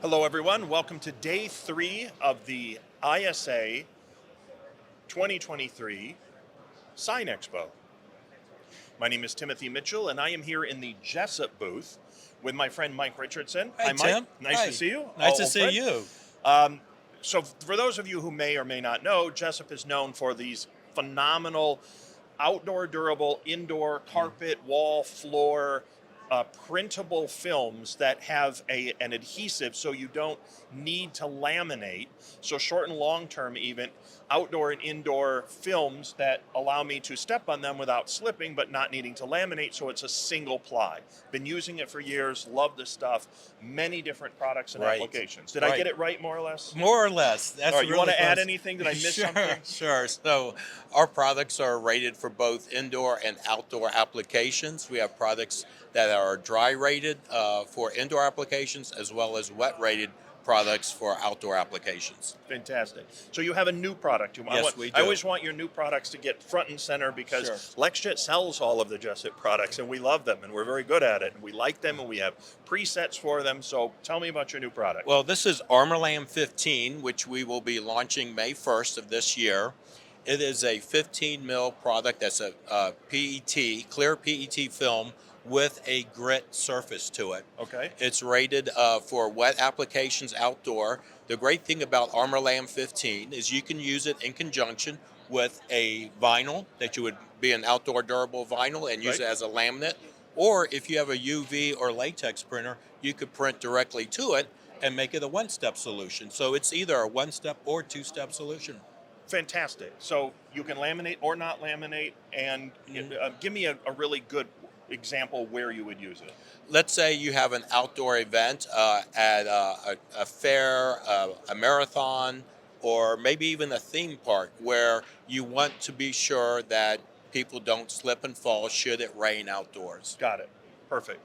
Hello, everyone. Welcome to day 3 of the ISA 2023 Sign Expo. My name is Timothy Mitchell, and I am here in the Jessup booth with my friend Mike Richardson. Hi, Hi, Mike. Tim. Nice Hi. to see you. Nice to Old see friend. you. So, for those of you who may or may not know, Jessup is known for these phenomenal outdoor durable, indoor carpet, wall, floor, printable films that have an adhesive so you don't need to laminate. So short and long term even, outdoor and indoor films that allow me to step on them without slipping but not needing to laminate, so it's a single ply. Been using it for years, love this stuff, many different products and Right. applications. Did I Right. get it right more or less? More or less. That's All right, you really want to add close. anything? Did I miss Sure, something? sure. So our products are rated for both indoor and outdoor applications. We have products that are dry rated for indoor applications as well as wet rated products for outdoor applications. Fantastic. So you have a new product. Yes, we I do. always want your new products to get front and center because Sure. LexJet sells all of the Jessup products and we love them and we're very good at it and we like them and we have presets for them. So tell me about your new product. Well, this is ARMORLam 15, which we will be launching May 1st of this year. It is a 15 mil product that's a PET, clear PET film with a grit surface to it. Okay. It's rated for wet applications outdoor. The great thing about ARMORLam 15 is you can use it in conjunction with a vinyl that you would be an outdoor durable vinyl and use Right. it as a laminate. Or if you have a UV or latex printer, you could print directly to it and make it a one-step solution. So it's either a one-step or two-step solution. Fantastic. So you can laminate or not laminate and give me a really good example where you would use it. Let's say you have an outdoor event at a fair, a marathon, or maybe even a theme park where you want to be sure that people don't slip and fall should it rain outdoors. Got it. Perfect.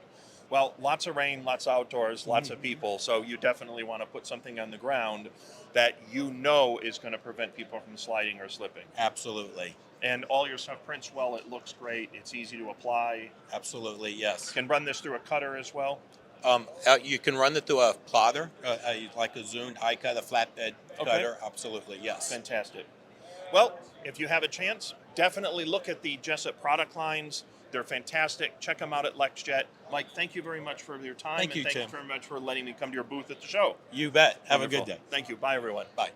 Well, lots of rain, lots of outdoors, lots of people. So you definitely want to put something on the ground that you know is going to prevent people from sliding or slipping. Absolutely. And all your stuff prints well. It looks great. It's easy to apply. Absolutely, yes. Can run this through a cutter as well. You can run it through a plotter, like a Zune iCut, a flatbed Okay. cutter. Absolutely, yes. Fantastic. Well, if you have a chance, definitely look at the Jessup product lines. They're fantastic. Check them out at LexJet. Mike, thank you very much for your time. Thank you, and thank Tim. you very much for letting me come to your booth at the show. You bet. Have a Wonderful. good day. Thank you. Bye, everyone. Bye.